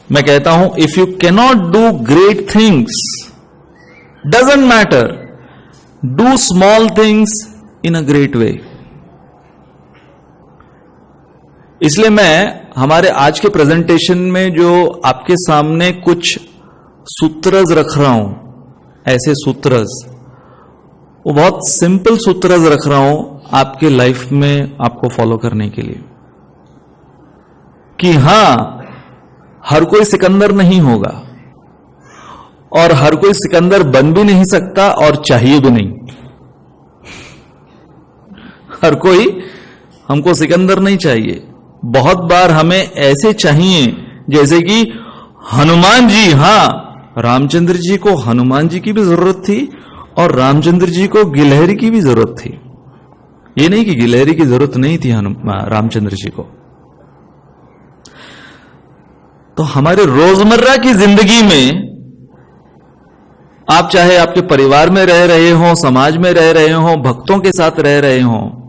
मैं कहता हूं, if you cannot do great things, doesn't matter, do small things in a great वे। इसलिए मैं हमारे आज के प्रेजेंटेशन में जो आपके सामने कुछ सूत्रज रख रहा हूं, ऐसे सूत्रज, वो बहुत सिंपल सूत्रज रख रहा हूं आपके लाइफ में आपको फॉलो करने के लिए, कि हां, हर कोई सिकंदर नहीं होगा और हर कोई सिकंदर बन भी नहीं सकता और चाहिए भी नहीं। हर कोई हमको सिकंदर नहीं चाहिए। बहुत बार हमें ऐसे चाहिए जैसे कि हनुमान जी, हां, रामचंद्र जी को हनुमान जी की भी जरूरत थी और रामचंद्र जी को गिलहरी की भी जरूरत थी। ये नहीं कि गिलहरी की जरूरत नहीं थी रामचंद्र जी को। तो हमारे रोजमर्रा की जिंदगी में आप चाहे आपके परिवार में रह रहे हो, समाज में रह रहे हो, भक्तों के साथ रह रहे हो,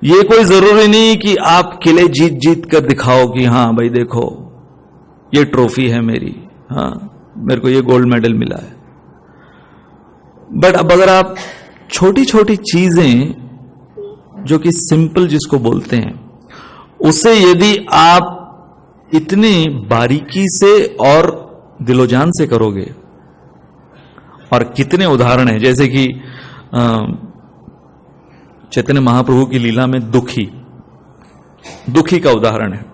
ये कोई जरूरी नहीं कि आप किले जीत जीत कर दिखाओ कि हां भाई देखो ये ट्रॉफी है मेरी, हां मेरे को ये गोल्ड मेडल मिला है। बट अब अगर आप छोटी छोटी चीजें जो कि सिंपल जिसको बोलते हैं, उसे यदि आप इतनी बारीकी से और दिलोजान से करोगे, और कितने उदाहरण हैं, जैसे कि चैतन्य महाप्रभु की लीला में दुखी का उदाहरण है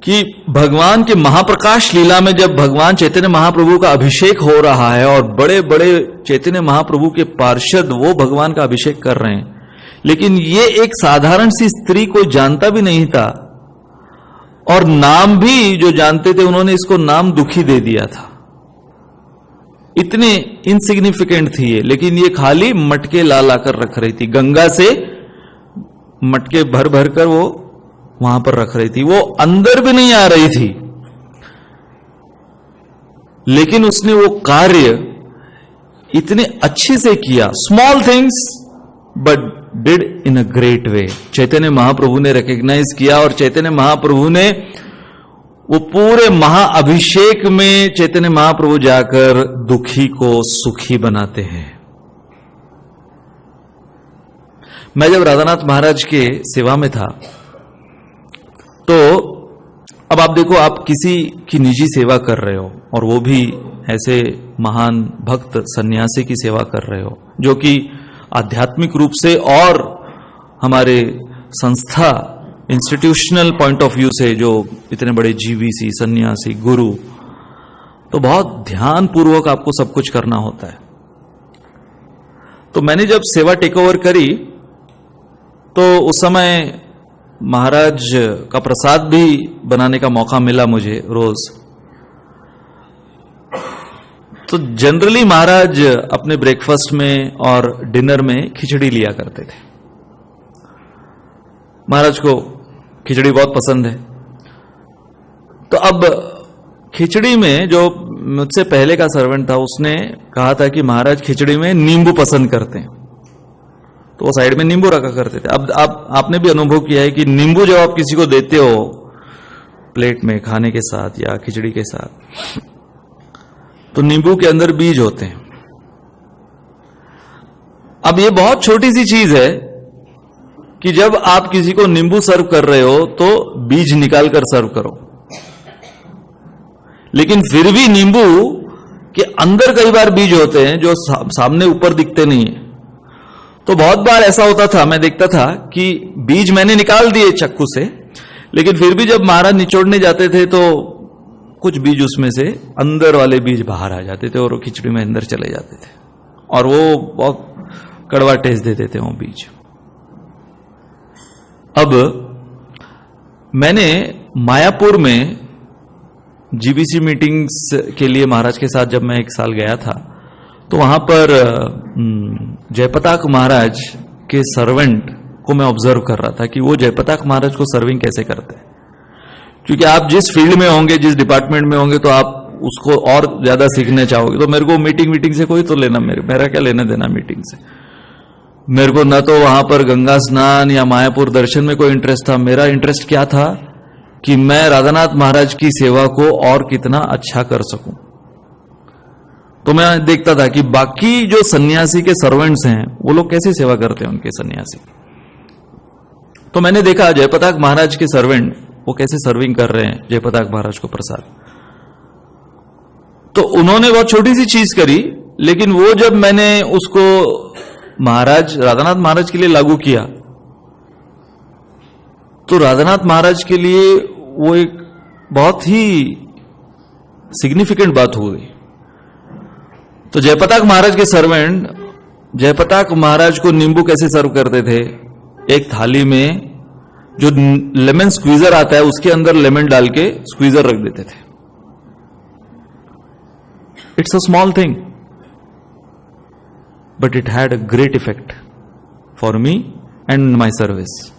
कि भगवान के महाप्रकाश लीला में जब भगवान चैतन्य महाप्रभु का अभिषेक हो रहा है और बड़े बड़े चैतन्य महाप्रभु के पार्षद वो भगवान का अभिषेक कर रहे हैं, लेकिन ये एक साधारण सी स्त्री कोई जानता भी नहीं था, और नाम भी जो जानते थे उन्होंने इसको नाम दुखी दे दिया था। इतने इनसिग्निफिकेंट थी ये, लेकिन ये खाली मटके ला कर रख रही थी, गंगा से मटके भर भर कर वो वहां पर रख रही थी, वो अंदर भी नहीं आ रही थी, लेकिन उसने वो कार्य इतने अच्छे से किया। Small things but did in a great way. Chaitanya Mahaprabhu ने रिकॉग्नाइज किया और चैतन्य महाप्रभु ने वो पूरे महाअभिषेक में चैतन्य महाप्रभु जाकर दुखी को सुखी बनाते हैं। मैं जब राधानाथ महाराज के सेवा में था, तो अब आप देखो, आप किसी की निजी सेवा कर रहे हो और वो भी ऐसे महान भक्त सन्यासी की सेवा कर रहे हो जो कि आध्यात्मिक रूप से और हमारे संस्था इंस्टीट्यूशनल पॉइंट ऑफ व्यू से जो इतने बड़े जीवीसी, सन्यासी, गुरु, तो बहुत ध्यान पूर्वक आपको सब कुछ करना होता है। तो मैंने जब सेवा टेक ओवर करी तो उस समय महाराज का प्रसाद भी बनाने का मौका मिला मुझे रोज। तो जनरली महाराज अपने ब्रेकफास्ट में और डिनर में खिचड़ी लिया करते थे। महाराज को खिचड़ी बहुत पसंद है। तो अब खिचड़ी में जो मुझसे पहले का सर्वेंट था उसने कहा था कि महाराज खिचड़ी में नींबू पसंद करते हैं, तो वो साइड में नींबू रखा करते थे। अब आपने भी अनुभव किया है कि नींबू जब आप किसी को देते हो प्लेट में खाने के साथ या खिचड़ी के साथ, तो नींबू के अंदर बीज होते हैं। अब ये बहुत छोटी सी चीज है कि जब आप किसी को नींबू सर्व कर रहे हो तो बीज निकाल कर सर्व करो, लेकिन फिर भी नींबू के अंदर कई बार बीज होते हैं जो सामने ऊपर दिखते नहीं है। तो बहुत बार ऐसा होता था, मैं देखता था कि बीज मैंने निकाल दिए चाकू से, लेकिन फिर भी जब महाराज निचोड़ने जाते थे तो कुछ बीज उसमें से अंदर वाले बीज बाहर आ जाते थे और वो खिचड़ी में अंदर चले जाते थे और वो बहुत कड़वा टेस्ट दे देते वो बीज। अब मैंने मायापुर में जीबीसी मीटिंग्स के लिए महाराज के साथ जब मैं एक साल गया था, तो वहां पर जयपताक महाराज के सर्वेंट को मैं ऑब्जर्व कर रहा था कि वो जयपताक महाराज को सर्विंग कैसे करते हैं। क्योंकि आप जिस फील्ड में होंगे, जिस डिपार्टमेंट में होंगे, तो आप उसको और ज्यादा सीखना चाहोगे। तो मेरे को मीटिंग से कोई तो लेना, मेरा क्या लेना देना मीटिंग से। मेरे को न तो वहां पर गंगा स्नान या मायापुर दर्शन में कोई इंटरेस्ट था। मेरा इंटरेस्ट क्या था कि मैं राधानाथ महाराज की सेवा को और कितना अच्छा कर सकूं। तो मैं देखता था कि बाकी जो सन्यासी के सर्वेंट्स हैं वो लोग कैसे सेवा करते हैं उनके सन्यासी। तो मैंने देखा जयपताक महाराज के सर्वेंट वो कैसे सर्विंग कर रहे हैं जयपताक महाराज को प्रसाद। तो उन्होंने बहुत छोटी सी चीज करी, लेकिन वो जब मैंने उसको महाराज राधानाथ महाराज के लिए लागू किया तो राधानाथ महाराज के लिए वो एक बहुत ही सिग्निफिकेंट बात हो गई। तो जयपताक महाराज के सर्वेंट जयपताक महाराज को नींबू कैसे सर्व करते थे, एक थाली में जो लेमन स्क्वीजर आता है उसके अंदर लेमन डाल के स्क्वीजर रख देते थे। It's a small thing but it had a great effect for me and my service,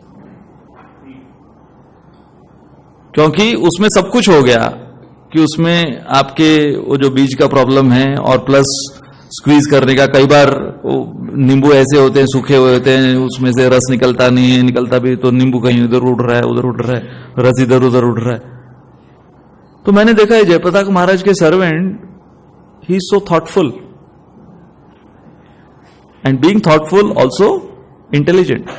क्योंकि उसमें सब कुछ हो गया कि उसमें आपके वो जो बीज का प्रॉब्लम है और प्लस स्क्वीज करने का, कई बार नींबू ऐसे होते हैं सूखे हुए होते हैं उसमें से रस निकलता नहीं है, निकलता भी तो नींबू कहीं उधर उड़ रहा है उधर उड़ रहा है, रस इधर उधर उड़ रहा है। तो मैंने देखा है जयपताक महाराज के servant he is so thoughtful and being thoughtful also intelligent.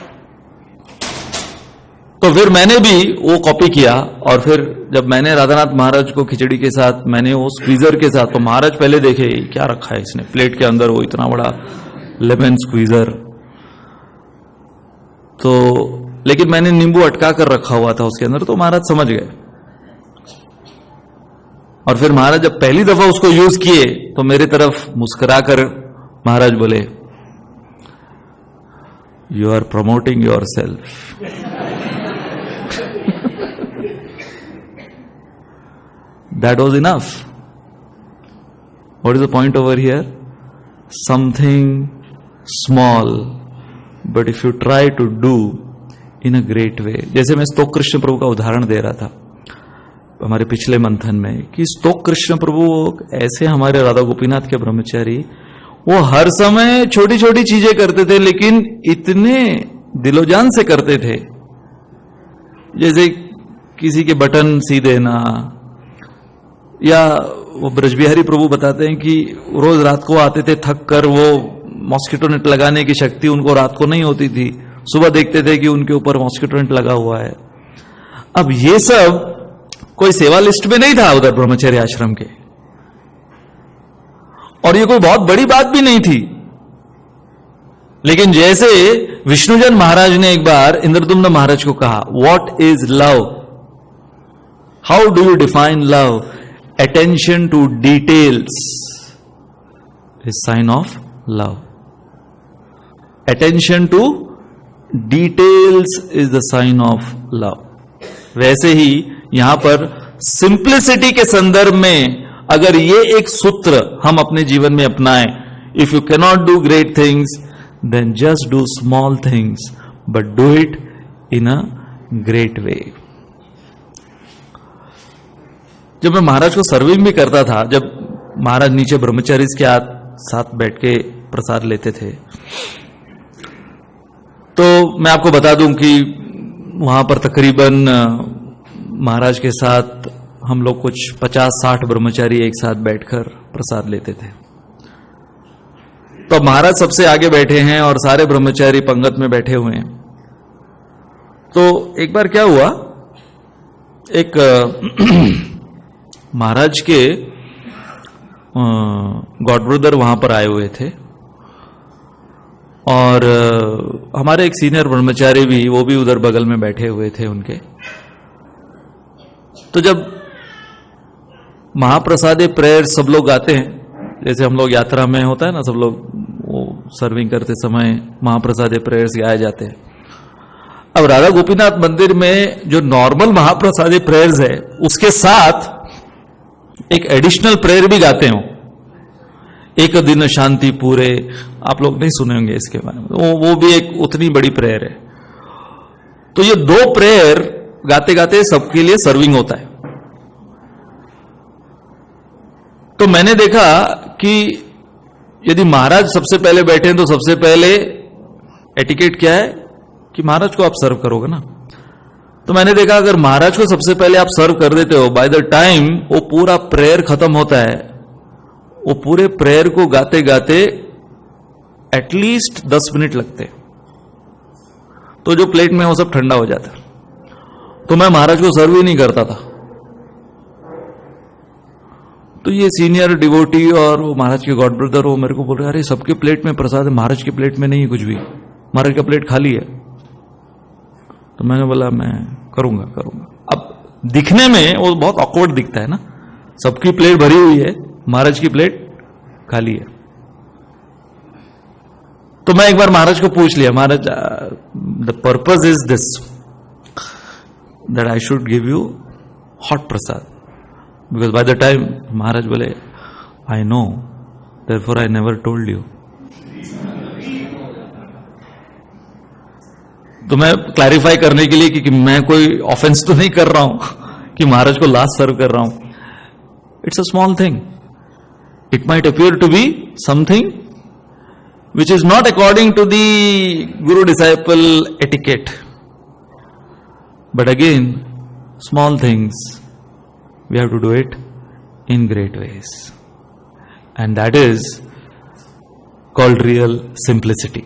तो फिर मैंने भी वो कॉपी किया और फिर जब मैंने राधानाथ महाराज को खिचड़ी के साथ मैंने वो स्क्वीजर के साथ, तो महाराज पहले देखे क्या रखा है इसने प्लेट के अंदर, वो इतना बड़ा लेमन स्क्वीजर। तो लेकिन मैंने नींबू अटका कर रखा हुआ था उसके अंदर, तो महाराज समझ गए। और फिर महाराज जब पहली दफा उसको यूज किए तो मेरी तरफ मुस्कुरा कर महाराज बोले, you are promoting yourself. That was enough. What is the point over here? Something small, but if you try to do in a great way. जैसे मैं स्तोक कृष्ण प्रभु का उदाहरण दे रहा था हमारे पिछले मंथन में कि स्तोक कृष्ण प्रभु ऐसे हमारे राधा गोपीनाथ के ब्रह्मचारी वो हर समय छोटी छोटी चीजें करते थे, लेकिन इतने दिलोजान से करते थे। जैसे किसी के बटन सी देना, या वो ब्रजबिहारी प्रभु बताते हैं कि रोज रात को आते थे थक कर, वो मॉस्किटो नेट लगाने की शक्ति उनको रात को नहीं होती थी, सुबह देखते थे कि उनके ऊपर मॉस्किटो नेट लगा हुआ है। अब ये सब कोई सेवा लिस्ट में नहीं था उधर ब्रह्मचर्य आश्रम के, और ये कोई बहुत बड़ी बात भी नहीं थी। लेकिन जैसे विष्णुजन महाराज ने एक बार इंद्रदुम्न महाराज को कहा, what is love, how do you define love, attention to details is sign of love. Attention to details is the sign of love. वैसे ही यहां पर सिंप्लिसिटी के संदर्भ में अगर ये एक सूत्र हम अपने जीवन में अपनाएं, if you cannot do great things then just do small things but do it in a great way. जब मैं महाराज को सर्विंग भी करता था, जब महाराज नीचे ब्रह्मचारीज के साथ बैठ के प्रसाद लेते थे, तो मैं आपको बता दूं कि वहां पर तकरीबन महाराज के साथ हम लोग कुछ 50-60 ब्रह्मचारी एक साथ बैठकर प्रसाद लेते थे। तो महाराज सबसे आगे बैठे हैं और सारे ब्रह्मचारी पंगत में बैठे हुए हैं। तो एक बार क्या हुआ, एक महाराज के गॉड ब्रदर वहां पर आए हुए थे और हमारे एक सीनियर ब्रह्मचारी भी, वो भी उधर बगल में बैठे हुए थे उनके। तो जब महाप्रसादे प्रेयर सब लोग गाते हैं, जैसे हम लोग यात्रा में होता है ना, सब लोग वो सर्विंग करते समय महाप्रसादे प्रेयर्स गाए जाते हैं। अब राधा गोपीनाथ मंदिर में जो नॉर्मल महाप्रसादे प्रेयर्स है उसके साथ एक एडिशनल प्रेयर भी गाते हो, एक दिन शांति पूरे, आप लोग नहीं सुने होंगे इसके बारे में, वो भी एक उतनी बड़ी प्रेयर है। तो ये दो प्रेयर गाते गाते सबके लिए सर्विंग होता है। तो मैंने देखा कि यदि महाराज सबसे पहले बैठे हैं तो सबसे पहले एटिकेट क्या है कि महाराज को आप सर्व करोगे ना। तो मैंने देखा अगर महाराज को सबसे पहले आप सर्व कर देते हो, बाय द टाइम वो पूरा प्रेयर खत्म होता है, वो पूरे प्रेयर को गाते गाते एटलीस्ट 10 मिनट लगते, तो जो प्लेट में वो सब ठंडा हो जाता। तो मैं महाराज को सर्व ही नहीं करता था। तो ये सीनियर डिवोटी और वो महाराज के गॉड ब्रदर, वो मेरे को बोल रहे, अरे सबके प्लेट में प्रसाद है, महाराज की प्लेट में नहीं है कुछ भी, महाराज का प्लेट खाली है। तो मैंने बोला मैं करूंगा। अब दिखने में वो बहुत ऑकवर्ड दिखता है ना, सबकी प्लेट भरी हुई है, महाराज की प्लेट खाली है। तो मैं एक बार महाराज को पूछ लिया, Maharaj the purpose is this that I should give you hot prasad, because by the time Maharaj बोले I know therefore I never told you. तो मैं क्लैरिफाई करने के लिए कि मैं कोई ऑफेंस तो नहीं कर रहा हूं कि महाराज को लास्ट सर्व कर रहा हूं, it's a small thing, it might appear to be something which is not according to the guru disciple etiquette, but again small things we have to do it in great ways, and that is called real simplicity.